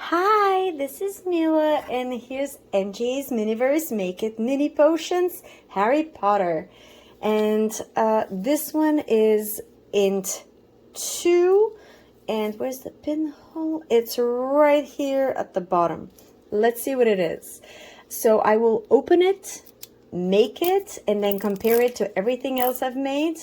Hi, this is Mila, and here's NJ's Miniverse Make It Mini Potions Harry Potter. And this one is int 2. And where's the pinhole? It's right here at the bottom. Let's see what it is. So I will open it, make it, and then compare it to everything else I've made.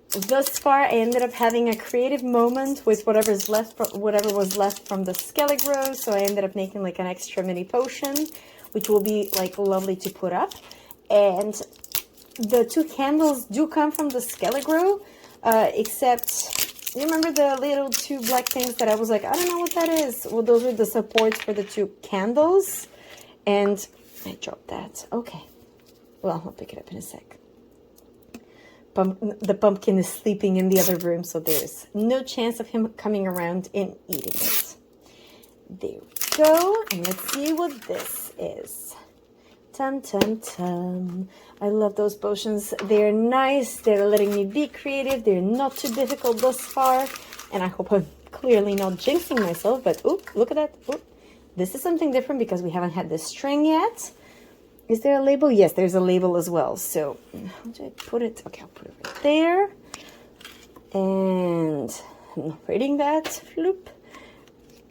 Thus far, I ended up having a creative moment with whatever was left from the Skelligro. So I ended up making like an extra mini potion, which will be like lovely to put up. And the 2 candles do come from the Skelligro, except you remember the little 2 black things that I was like, I don't know what that is. Well, those were the supports for the 2 candles, and I dropped that. Okay, well, I'll pick it up in a sec. The pumpkin is sleeping in the other room, so there's no chance of him coming around and eating it. There we go, and let's see what this is. Tum, tum, tum. I love those potions. They're nice. They're letting me be creative. They're not too difficult thus far, and I hope I'm clearly not jinxing myself, but oop, look at that. Oop. This is something different because we haven't had this string yet. Is there a label? Yes, there's a label as well. So how do I put it? Okay, I'll put it right there. And I'm not reading that. Floop.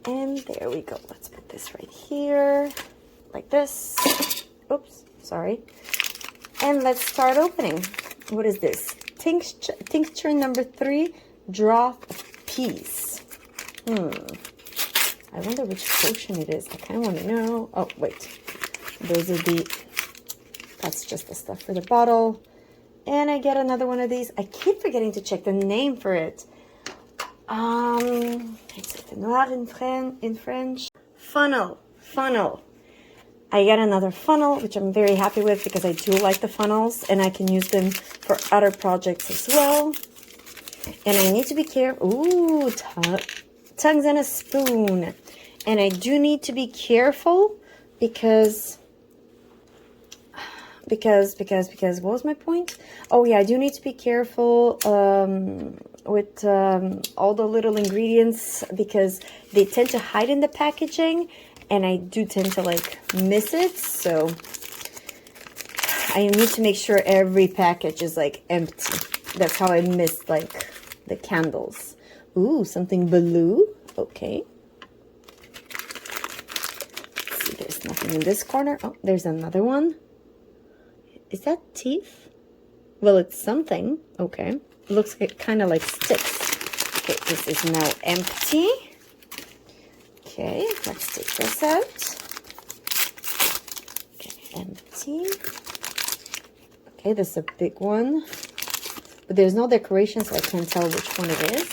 And there we go. Let's put this right here. Like this. Oops, sorry. And let's start opening. What is this? Tincture number 3. Drop of Peace. I wonder which potion it is. I kind of want to know. Oh, wait. Those are that's just the stuff for the bottle. And I get another one of these. I keep forgetting to check the name for it. It's noir in French. Funnel. I get another funnel, which I'm very happy with because I do like the funnels and I can use them for other projects as well. And I need to be careful. Ooh, tongues and a spoon. And I do need to be careful because what was my point? Oh yeah, I do need to be careful with all the little ingredients because they tend to hide in the packaging and I do tend to like miss it. So I need to make sure every package is like empty. That's how I missed like the candles. Ooh, something blue. Okay. Let's see, there's nothing in this corner. Oh, there's another one. Is that teeth? Well, it's something. Okay. Looks kind of like sticks. Okay, this is now empty. Okay, let's take this out. Okay, empty. Okay, this is a big one. But there's no decoration, so I can't tell which one it is.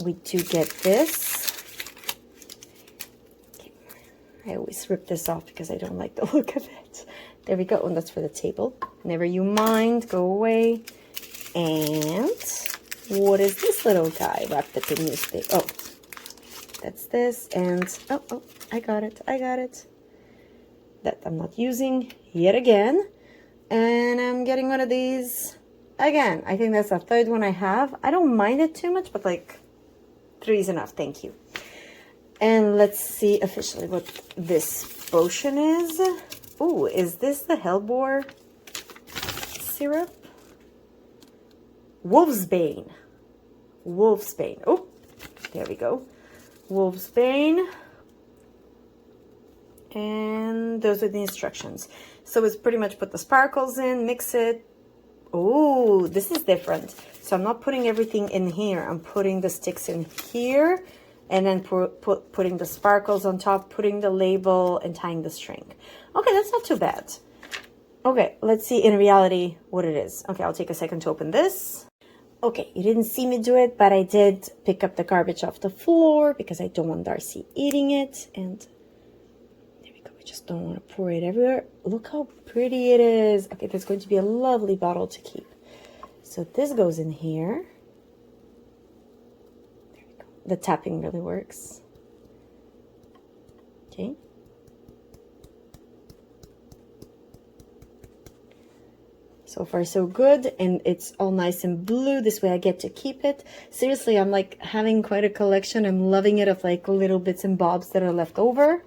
We do get this. Okay. I always rip this off because I don't like the look of it. There we go. And that's for the table. Never you mind. Go away. And what is this little guy wrapped up in newspaper? Oh, that's this. And oh, I got it. That I'm not using yet again. And I'm getting one of these again. I think that's the 3rd one I have. I don't mind it too much, but like 3 is enough. Thank you. And let's see officially what this potion is. Ooh, is this the Hellbore syrup? WOLFSBANE. Oh, there we go. WOLFSBANE. And those are the instructions. So it's pretty much put the sparkles in, mix it. Oh, this is different. So I'm not putting everything in here. I'm putting the sticks in here. And then putting the sparkles on top, putting the label, and tying the string. Okay, that's not too bad. Okay, let's see in reality what it is. Okay, I'll take a second to open this. Okay, you didn't see me do it, but I did pick up the garbage off the floor because I don't want Darcy eating it. And there we go. I just don't want to pour it everywhere. Look how pretty it is. Okay, there's going to be a lovely bottle to keep. So this goes in here. The tapping really works. Okay. So far so good, and it's all nice and blue. This way I get to keep it. Seriously, I'm like having quite a collection. I'm loving it, of like little bits and bobs that are left over.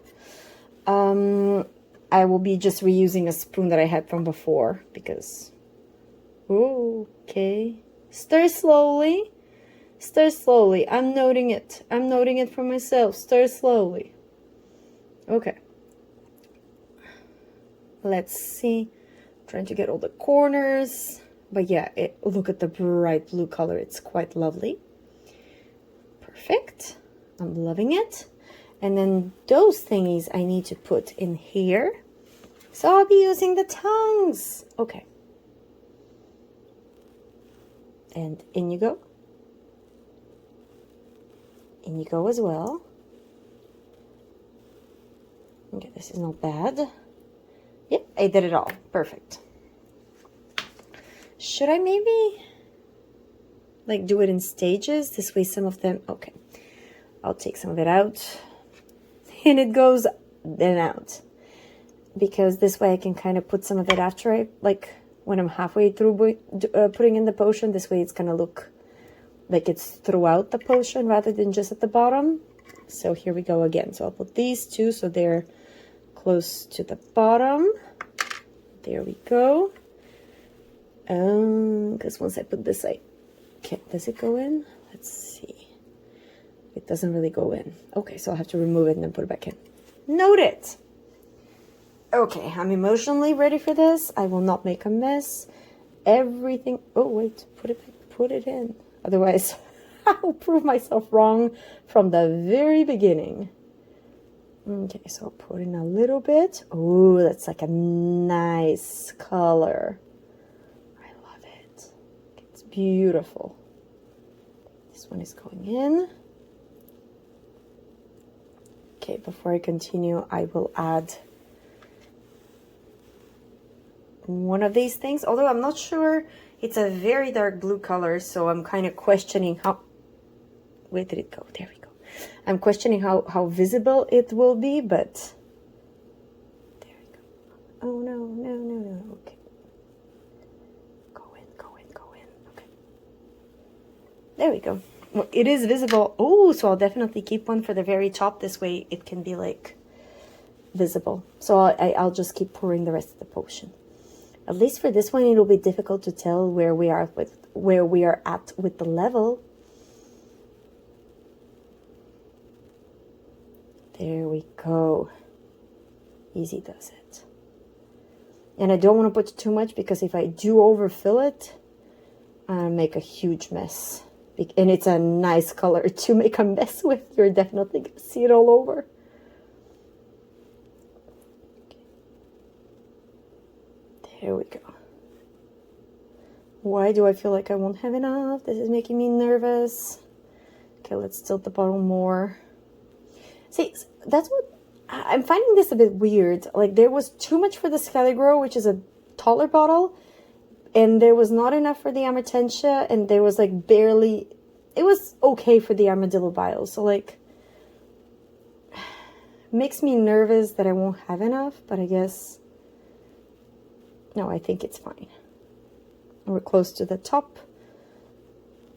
I will be just reusing a spoon that I had from before because, okay. Stir slowly. Stir slowly. I'm noting it. I'm noting it for myself. Stir slowly. Okay. Let's see. Trying to get all the corners. But yeah, look at the bright blue color. It's quite lovely. Perfect. I'm loving it. And then those thingies I need to put in here. So I'll be using the tongues. Okay. And in you go. In you go as well. Okay, this is not bad. Yep, I did it all. Perfect. Should I maybe like do it in stages? This way some of them, okay. I'll take some of it out. And it goes then out. Because this way I can kind of put some of it after I, like when I'm halfway through putting in the potion. This way it's going to look like it's throughout the potion rather than just at the bottom. So here we go again. So I'll put these two so they're close to the bottom. There we go. Because once I put this, does it go in? Let's see. It doesn't really go in. Okay, so I'll have to remove it and then put it back in. Note it. Okay, I'm emotionally ready for this. I will not make a mess. Everything. Oh wait, put it in. Otherwise, I'll prove myself wrong from the very beginning. Okay, so I'll put in a little bit. Oh, that's like a nice color. I love it. It's beautiful. This one is going in. Okay, before I continue, I will add one of these things. Although I'm not sure, it's a very dark blue color, so I'm kind of questioning how... Where did it go? There we go. I'm questioning how visible it will be, but... There we go. Oh, no. Okay. Go in. Okay. There we go. Well, it is visible. Oh, so I'll definitely keep one for the very top. This way it can be like visible. So I'll just keep pouring the rest of the potion. At least for this one, it'll be difficult to tell where we are at with the level. There we go. Easy does it. And I don't want to put too much because if I do overfill it, I'll make a huge mess. And it's a nice color to make a mess with. You're definitely going to see it all over. There we go. Why do I feel like I won't have enough? This is making me nervous. Okay, let's tilt the bottle more. See, that's what... I'm finding this a bit weird. Like, there was too much for the Scaligro, which is a taller bottle. And there was not enough for the Amartentia. And there was, like, barely... It was okay for the Armadillo vial. So, like... Makes me nervous that I won't have enough. But I guess... No, I think it's fine. We're close to the top.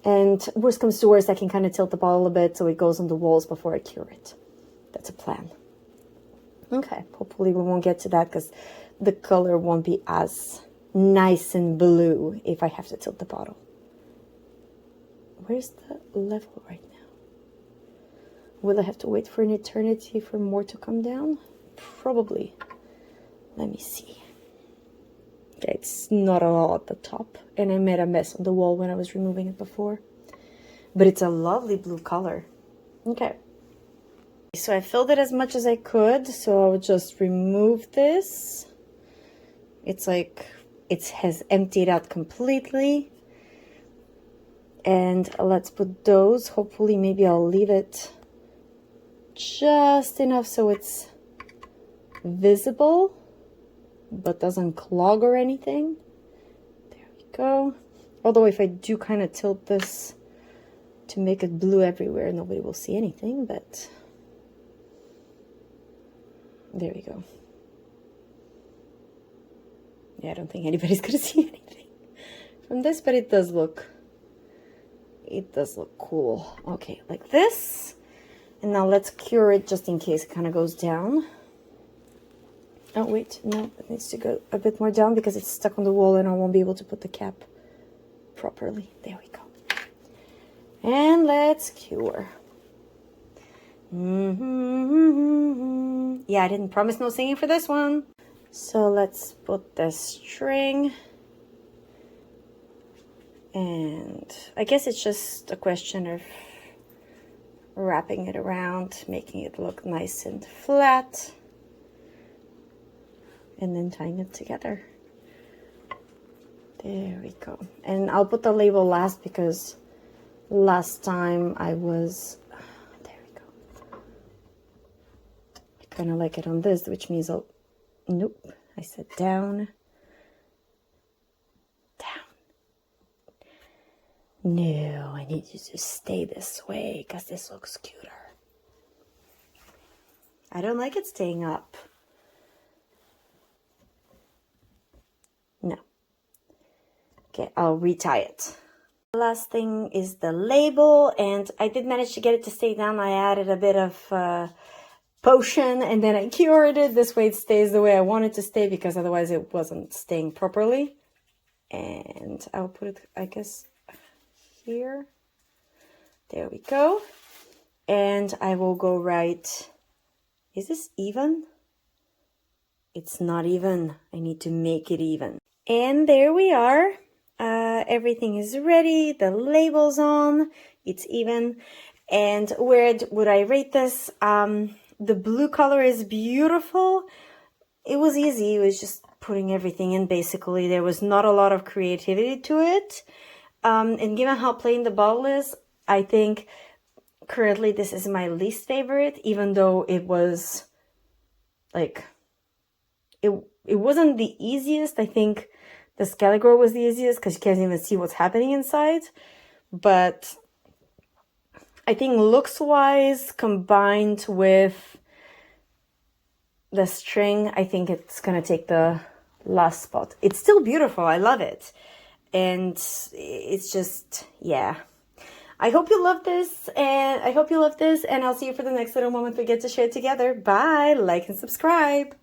And worst comes to worst, I can kind of tilt the bottle a bit so it goes on the walls before I cure it. That's a plan. Okay, hopefully we won't get to that because the color won't be as nice and blue if I have to tilt the bottle. Where's the level right now? Will I have to wait for an eternity for more to come down? Probably. Let me see. Okay, it's not at all at the top. And I made a mess on the wall when I was removing it before. But it's a lovely blue color. Okay. So I filled it as much as I could. So I'll just remove this. It's like it has emptied out completely. And let's put those. Hopefully maybe I'll leave it just enough so it's visible. But doesn't clog or anything. There we go. Although if I do kind of tilt this to make it blue everywhere, nobody will see anything, but there we go. Yeah, I don't think anybody's gonna see anything. from this, but it does look cool. Okay, like this. And now let's cure it just in case it kind of goes down. Oh, wait, no, it needs to go a bit more down because it's stuck on the wall and I won't be able to put the cap properly. There we go. And let's cure. Yeah, I didn't promise no singing for this one. So let's put the string. And I guess it's just a question of wrapping it around, making it look nice and flat, and then tying it together. There we go. And I'll put the label last because last time I was, there we go. I kind of like it on this, which means nope, I said down. No, I need you to stay this way because this looks cuter. I don't like it staying up. No. Okay, I'll retie it. The last thing is the label, and I did manage to get it to stay down. I added a bit of potion and then I cured it. This way it stays the way I want it to stay because otherwise it wasn't staying properly. And I'll put it, I guess, here. There we go. And I will go right. Is this even? It's not even. I need to make it even. And there we are. Everything is ready. The label's on. It's even. And where would I rate this? The blue color is beautiful. It was easy. It was just putting everything in, basically. There was not a lot of creativity to it. And given how plain the bottle is, I think currently this is my least favorite, even though it was like, it wasn't the easiest. I think the Scaligore was the easiest because you can't even see what's happening inside. But I think looks-wise, combined with the string, I think it's going to take the last spot. It's still beautiful. I love it. And it's just, yeah. I hope you love this, and I'll see you for the next little moment we get to share together. Bye. Like and subscribe.